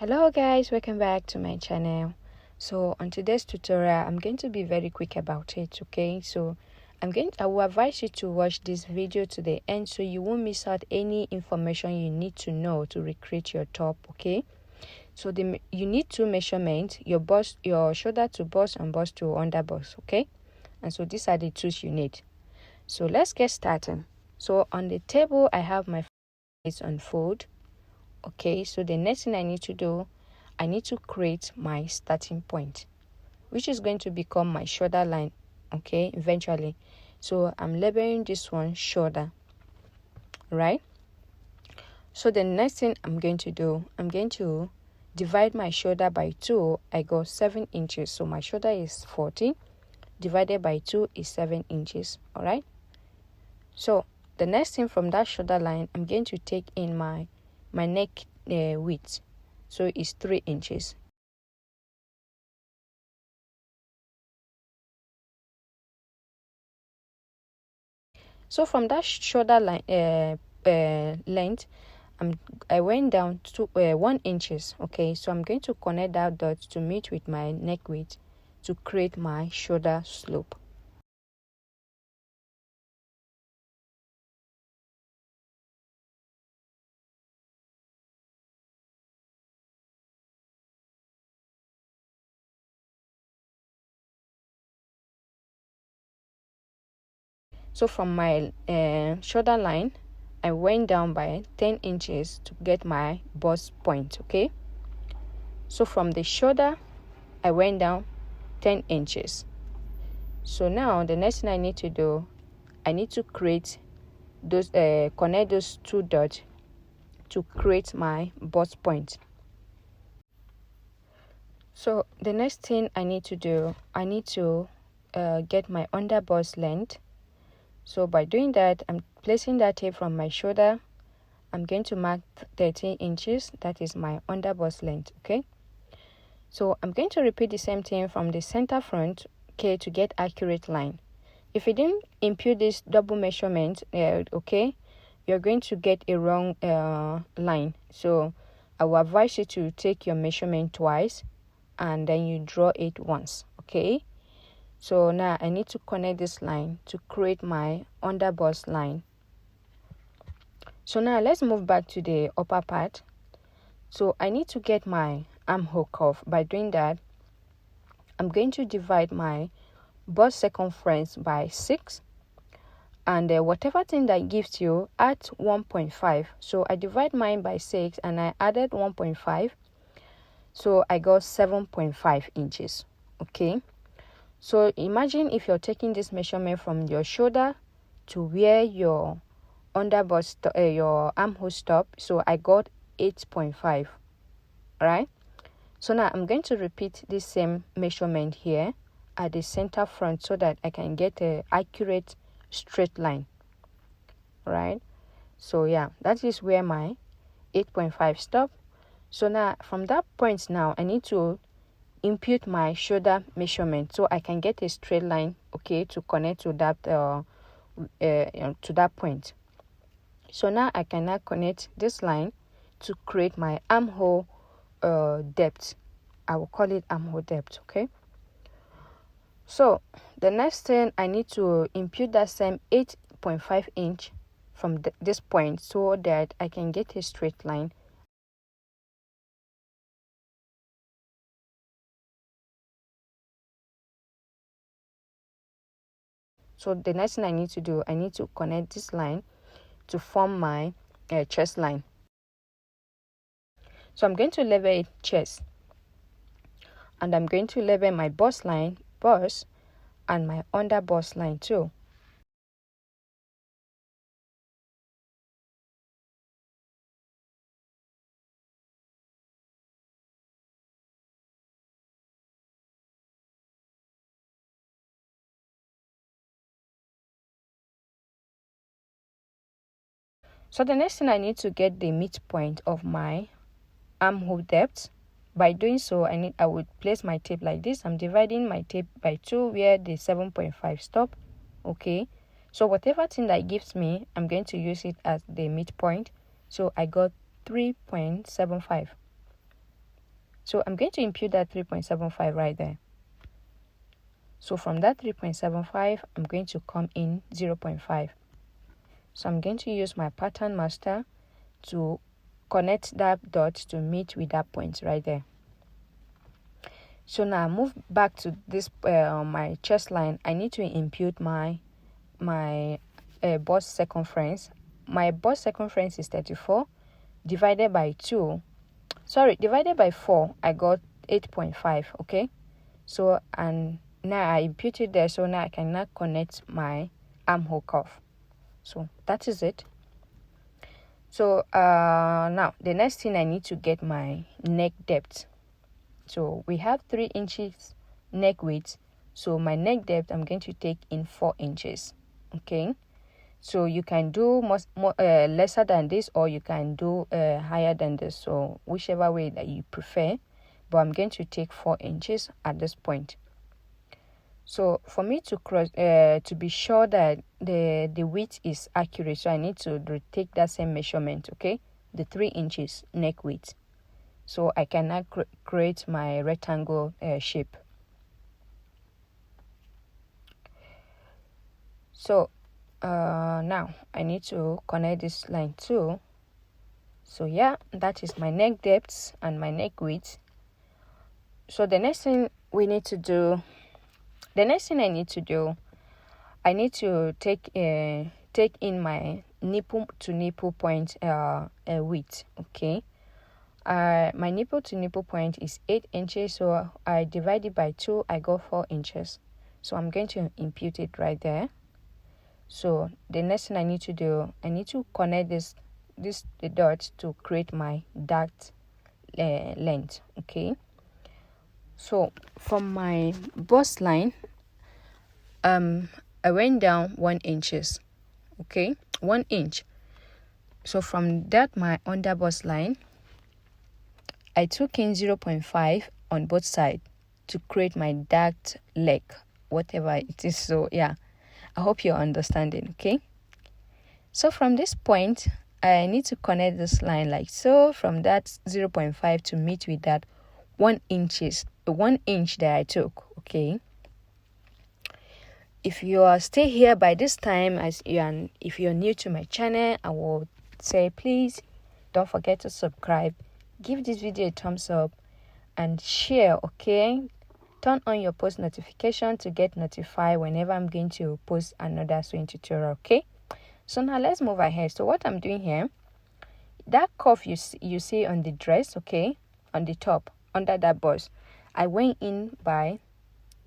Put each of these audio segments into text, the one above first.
Hello guys, welcome back to my channel. So on today's tutorial, I'm going to be very quick about it, okay? So I will advise you to watch this video to the end so you won't miss out any information you need to know to recreate your top, okay? So you need two measurements, your shoulder to bust and bust to under bust, okay? And so these are the tools you need. So let's get started. So on the table, I have my unfold. Okay, so the next thing I need to do, I need to create my starting point, which is going to become my shoulder line, okay, eventually. So I'm labeling this one shoulder, right? So the next thing I'm going to do, I'm going to divide my shoulder by 2. I got 7 inches. So my shoulder is 40. Divided by 2 is 7 inches, all right? So the next thing from that shoulder line, I'm going to take in my neck width. So it's 3 inches. So from that shoulder line length, I went down to 1 inches. Okay, so I'm going to connect that dot to meet with my neck width to create my shoulder slope. So from my shoulder line, I went down by 10 inches to get my bust point, okay? So from the shoulder, I went down 10 inches. So now the next thing I need to do, I need to create those connect those 2 dots to create my bust point. So the next thing I need to do, I need to get my under bust length. So by doing that, I'm placing that tape from my shoulder. I'm going to mark 13 inches. That is my under bust length, okay? So I'm going to repeat the same thing from the center front, okay, to get accurate line. If you didn't impute this double measurement, okay, you're going to get a wrong line. So I will advise you to take your measurement twice and then you draw it once, okay? So now I need to connect this line to create my under bust line. So now let's move back to the upper part. So I need to get my armhole curve. By doing that, I'm going to divide my bust circumference by 6. And whatever thing that gives you, add 1.5. So I divide mine by 6 and I added 1.5. So I got 7.5 inches, okay? So imagine if you're taking this measurement from your shoulder to where your under bust, your armhole stop. So I got 8.5, right? So now I'm going to repeat this same measurement here at the center front so that I can get an accurate straight line, right? So yeah, that is where my 8.5 stop. So now from that point now, I need to impute my shoulder measurement so I can get a straight line, okay, to connect to that point. So now I can now connect this line to create my armhole depth. I will call it armhole depth, okay? So the next thing, I need to impute that same 8.5 inch from this point so that I can get a straight line. So the next thing I need to do, I need to connect this line to form my chest line. So I'm going to label it chest. And I'm going to label my bust line, bust, and my under bust line too. So the next thing, I need to get the midpoint of my armhole depth. By doing so, I would place my tape like this. I'm dividing my tape by 2 where the 7.5 stop, okay? So whatever thing that gives me, I'm going to use it as the midpoint. So I got 3.75. So I'm going to impute that 3.75 right there. So from that 3.75, I'm going to come in 0.5. So I'm going to use my pattern master to connect that dot to meet with that point right there. So now I move back to this my chest line. I need to impute my bust circumference. My bust circumference is 34 divided by 4. I got 8.5. Okay, so and now I imputed there, so now I can now connect my armhole cuff. So that is it. So now the next thing, I need to get my neck depth. So we have 3 inches neck width. So my neck depth, I'm going to take in 4 inches. Okay. So you can do lesser than this, or you can do higher than this. So whichever way that you prefer. But I'm going to take 4 inches at this point. So for me to cross, to be sure that the width is accurate, so I need to retake that same measurement. Okay, the 3 inches neck width. So I can now create my rectangle shape. So now I need to connect this line too. So yeah, that is my neck depth and my neck width. So the next thing I need to do, I need to take in my nipple to nipple point width. Okay. My nipple to nipple point is 8 inches, so I divide it by 2, I got 4 inches. So I'm going to impute it right there. So the next thing I need to do, I need to connect the dots to create my dart length. Okay. So from my bust line, I went down 1 inches. Okay, 1 inch. So from that, my under bust line, I took in 0.5 on both sides to create my dart leg, whatever it is. So yeah, I hope you're understanding. Okay. So from this point, I need to connect this line like so. From that 0.5 to meet with that 1 inch that I took. Okay. If you are still here by this time, if you're new to my channel, I will say please don't forget to subscribe, give this video a thumbs up, and share. Okay, turn on your post notification to get notified whenever I'm going to post another sewing tutorial. Okay, so now let's move ahead. So what I'm doing here, that cuff you see on the dress, okay, on the top under that bust, I went in by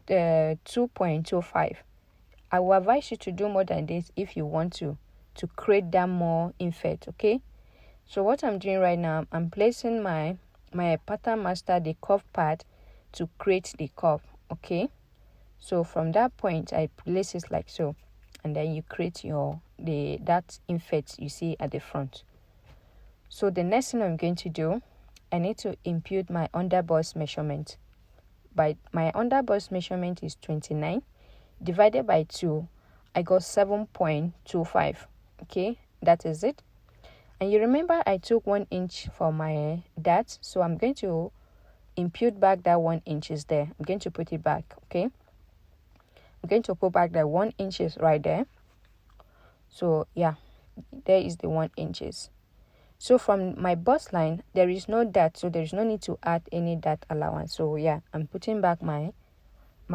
2.25. I will advise you to do more than this if you want to create that more effect. Okay, so what I'm doing right now, I'm placing my pattern master, the curve part, to create the curve. Okay, so from that point I place it like so, and then you create that effect you see at the front. So the next thing I'm going to do, I need to impute my under bust measurement. By my under bust measurement is 29 divided by 2, I got 7.25. Okay, that is it. And you remember I took 1 inch for my dart, so I'm going to impute back that 1 inch is there. I'm going to put it back. Okay, I'm going to put back that 1 inch is right there. So yeah, there is the 1 inches. So from my bust line, there is no dart, so there is no need to add any dart allowance. So yeah, I'm putting back my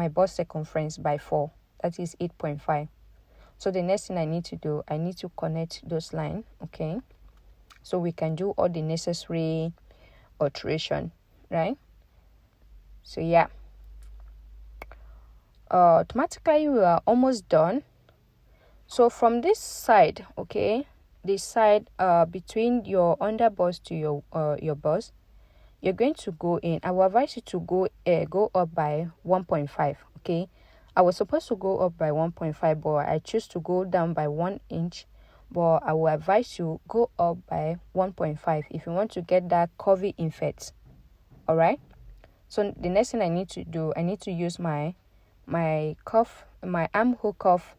bust circumference by 4, that is 8.5. So the next thing I need to do, I need to connect those lines. Okay, so we can do all the necessary alteration, right? So yeah, automatically we are almost done. So from this side, okay, this side between your under bust to your bust, you're going to go in. I will advise you to go up by 1.5. Okay, I was supposed to go up by 1.5, but I choose to go down by 1 inch. But I will advise you go up by 1.5 if you want to get that curvy effect. All right. So the next thing I need to do, I need to use my cuff, my armhole cuff,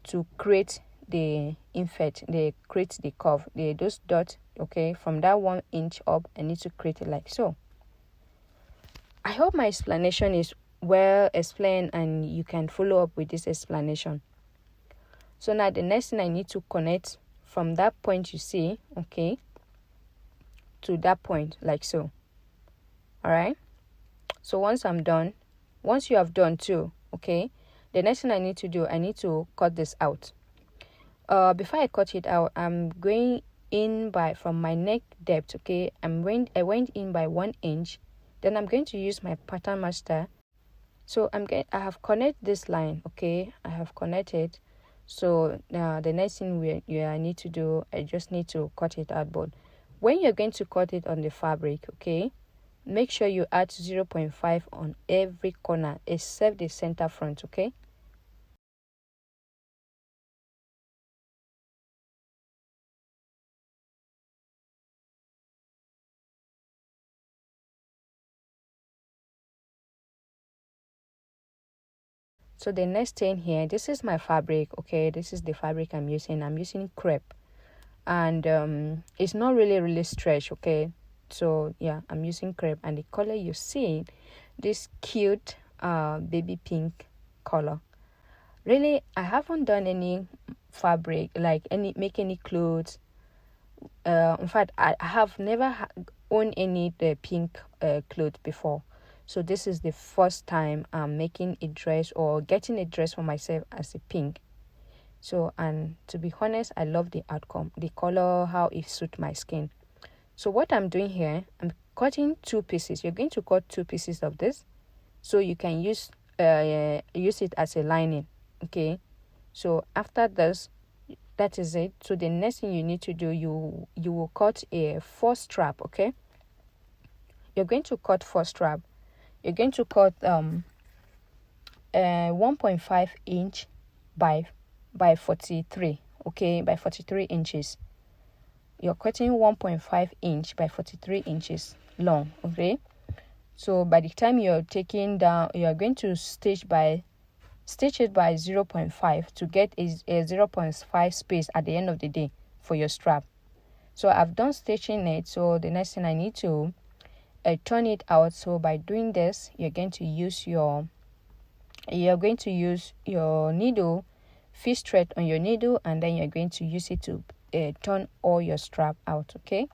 to create the effect. They create the curve. Those dots. Okay, from that 1 inch up, I need to create it like so. I hope my explanation is well explained and you can follow up with this explanation. So now the next thing I need to connect from that point you see, okay, to that point, like so. All right. So once you have done too, okay, the next thing I need to do, I need to cut this out. Before I cut it out, I'm going in from my neck depth, okay. I went in by 1 inch. Then I'm going to use my pattern master. So I have connected this line, okay. I have connected. So now the next thing I need to do, I just need to cut it out. But when you're going to cut it on the fabric, okay, make sure you add 0.5 on every corner except the center front, okay. So the next thing here, this is my fabric, okay. This is the fabric I'm using crepe, and it's not really stretch, okay. So yeah, I'm using crepe, and the color you see, this cute baby pink color. Really, I haven't done any fabric, like make any clothes. In fact, I have never owned any the pink clothes before. So this is the first time I'm making a dress or getting a dress for myself as a pink. So, and to be honest, I love the outcome, the color, how it suits my skin. So what I'm doing here, I'm cutting 2 pieces. You're going to cut 2 pieces of this, so you can use it as a lining, okay. So after this, that is it. So the next thing you need to do, you will cut a 4 strap, okay. You're going to cut 4 strap. You're going to cut 1.5 inch by 43, okay, by 43 inches. You're cutting 1.5 inch by 43 inches long, okay. So by the time you're taking down, you're going to stitch it by 0.5 to get a 0.5 space at the end of the day for your strap. So I've done stitching it. So the next thing I need to turn it out. So by doing this, you're going to use your needle, fish thread on your needle, and then you're going to use it to turn all your strap out, okay.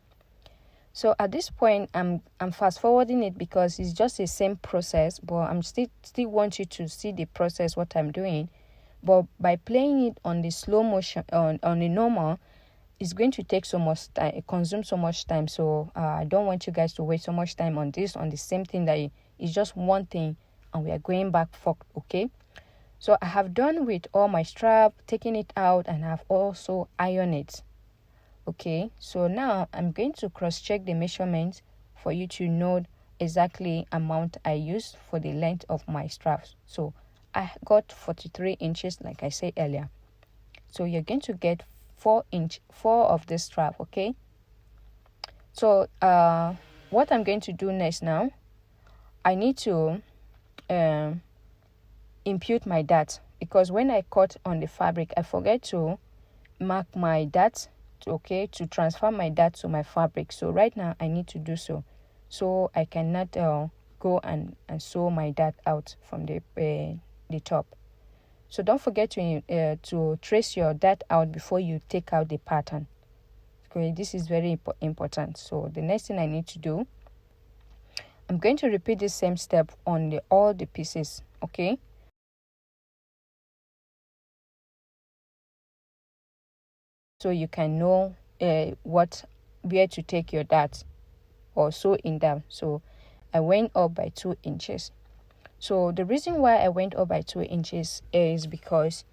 So at this point, I'm fast forwarding it because it's just the same process, but I'm still want you to see the process what I'm doing. But by playing it on the slow motion on the normal, it's going to take so much time, consume so much time. So I don't want you guys to waste so much time on this, on the same thing that is just one thing, and we are going back for, okay. So I have done with all my strap, taking it out, and I've also ironed it. Okay, so now I'm going to cross-check the measurements for you to know exactly amount I used for the length of my straps. So I got 43 inches, like I said earlier. So you're going to get 4 of this strap, okay? So what I'm going to do next now, I need to impute my dart, because when I cut on the fabric, I forget to mark my dart, okay, to transfer my dart to my fabric. So right now I need to do so I cannot go and sew my dart out from the top. So don't forget to trace your dart out before you take out the pattern. Okay, this is very important. So the next thing I need to do, I'm going to repeat the same step on all the pieces, okay. So you can know where to take your dart or sew in them. So I went up by 2 inches. So the reason why I went up by 2 inches is because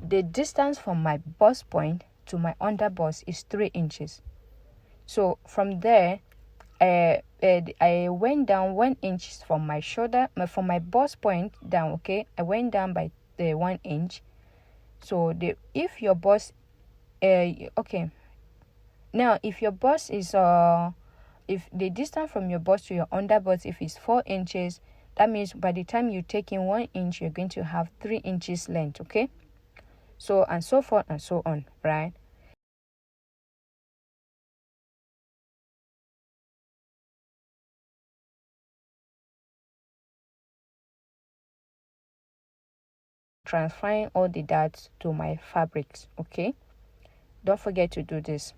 the distance from my bust point to my under bust is 3 inches. So from there, I went down 1 inch from my shoulder, from my bust point down, okay. I went down by the 1 inch. So if your bust, okay. Now, if your bust is if the distance from your bust to your under bust, if it's 4 inches, that means by the time you take in 1 inch, you're going to have 3 inches length, okay. So and so forth and so on, right? transferring all the darts to my fabrics. Okay, don't forget to do this.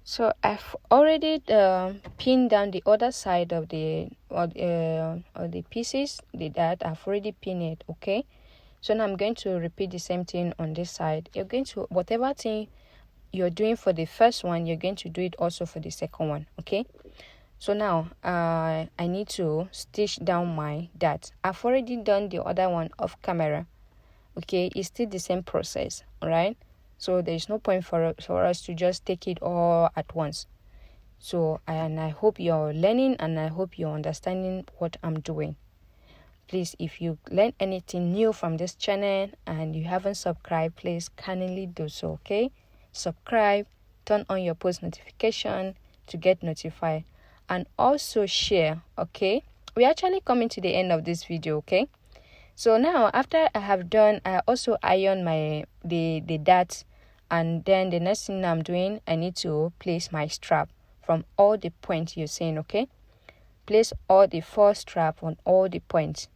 So I've already pinned down the other side of the pieces. The dart I've already pinned it. Okay, so now I'm going to repeat the same thing on this side. You're going to, whatever thing you're doing for the first one, you're going to do it also for the second one. Okay, so now I need to stitch down my dart. I've already done the other one off camera. Okay, it's still the same process. All right, so there's no point for us to just take it all at once. So I hope you're learning, and I hope you're understanding what I'm doing. Please, if you learn anything new from this channel and you haven't subscribed, please kindly do so. Okay, subscribe, turn on your post notification to get notified, and also share. Okay, we're actually coming to the end of this video. Okay, so now after I have done, I also iron my the darts, and then the next thing I'm doing, I need to place my strap from all the points you're seeing. Okay, place all the 4 straps on all the points.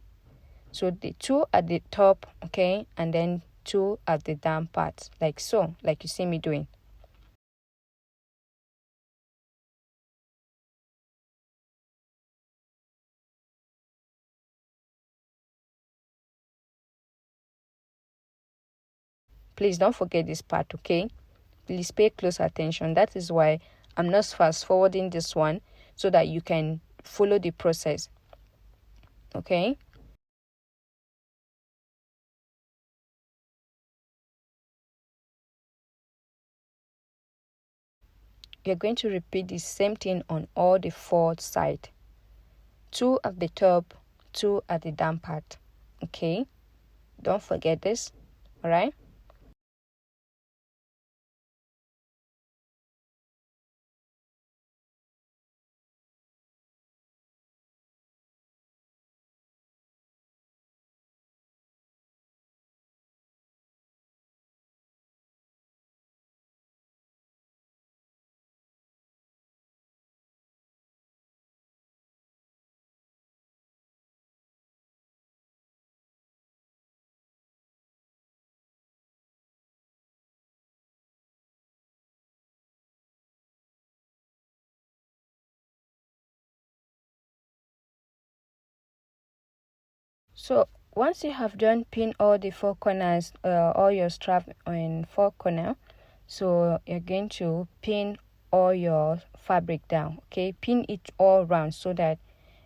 So the 2 at the top, okay, and then 2 at the down part, like so, like you see me doing. Please don't forget this part. Okay, please pay close attention. That is why I'm not fast forwarding this one, so that you can follow the process. Okay, you're going to repeat the same thing on all the 4 sides. 2 at the top, 2 at the down part. Okay, don't forget this. All right. So once you have done pin all the 4 corners, all your strap in 4 corner, so you're going to pin all your fabric down. Okay, pin it all round so that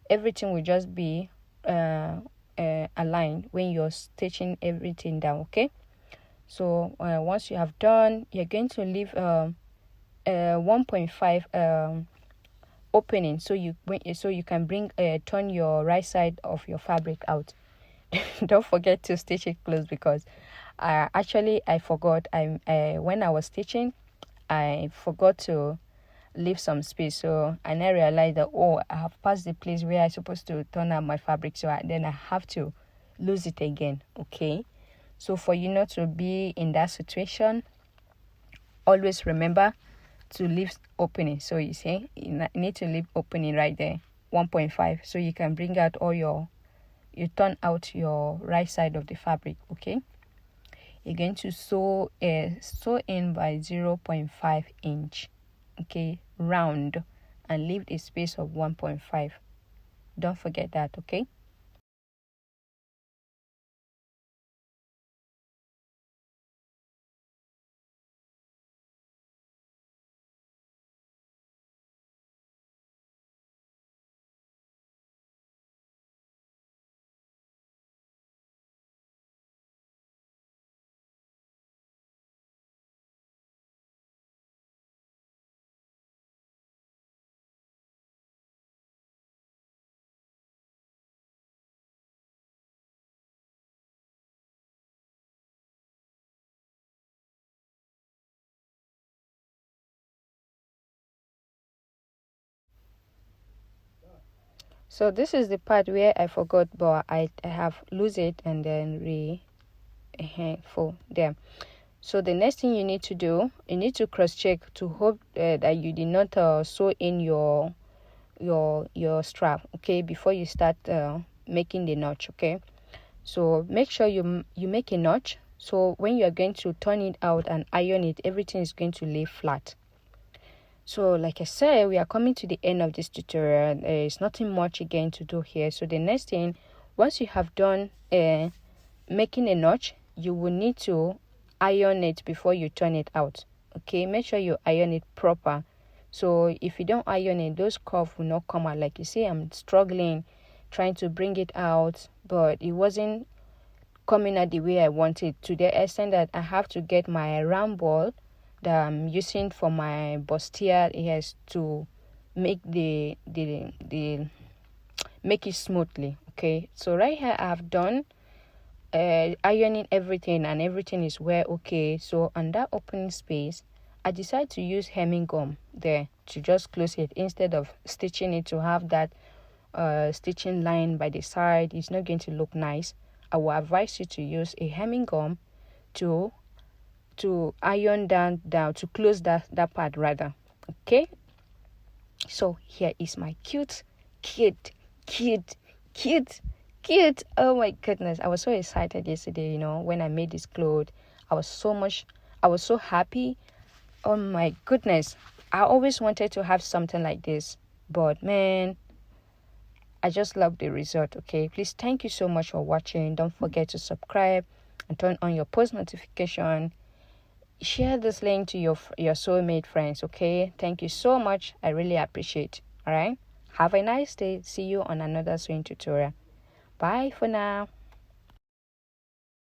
everything will just be aligned when you're stitching everything down. Okay, so once you have done, you're going to leave 1.5 opening, so you can bring turn your right side of your fabric out. Don't forget to stitch it close, because I forgot. When I was stitching, I forgot to leave some space. So I now realized that, oh, I have passed the place where I supposed to turn out my fabric. So then I have to lose it again. Okay. So for you not to be in that situation, always remember to leave opening. So you see, you need to leave opening right there, 1.5, so you can bring out all your, you turn out your right side of the fabric. Okay, you're going to sew in by 0.5 inch. Okay, round, and leave a space of 1.5. Don't forget that. Okay. So this is the part where I forgot, but I have lose it and then full there. So the next thing you need to do, you need to cross check to hope that you did not sew in your strap, okay, before you start making the notch, okay. So make sure you make a notch, so when you are going to turn it out and iron it, everything is going to lay flat. So like I said, we are coming to the end of this tutorial. There is nothing much again to do here. So the next thing, once you have done making a notch, you will need to iron it before you turn it out, okay. Make sure you iron it proper. So if you don't iron it, those curves will not come out. Like you see, I'm struggling trying to bring it out, but it wasn't coming out the way I wanted, to the extent that I have to get my round ball that I'm using for my bustier ears to make the make it smoothly, okay. So right here I have done ironing everything, and everything is well, okay. So on that opening space, I decided to use hemming gum there to just close it instead of stitching it to have that stitching line by the side. It's not going to look nice. I will advise you to use a hemming gum to iron down to close that part rather, okay. So here is my cute, oh my goodness, I was so excited yesterday, when I made this clothes. I was so happy. Oh my goodness, I always wanted to have something like this, but man, I just love the result, okay. Please, thank you so much for watching. Don't forget to subscribe and turn on your post notification. Share this link to your soulmate friends, okay. Thank you so much. I really appreciate. All right, have a nice day. See you on another sewing tutorial. Bye for now.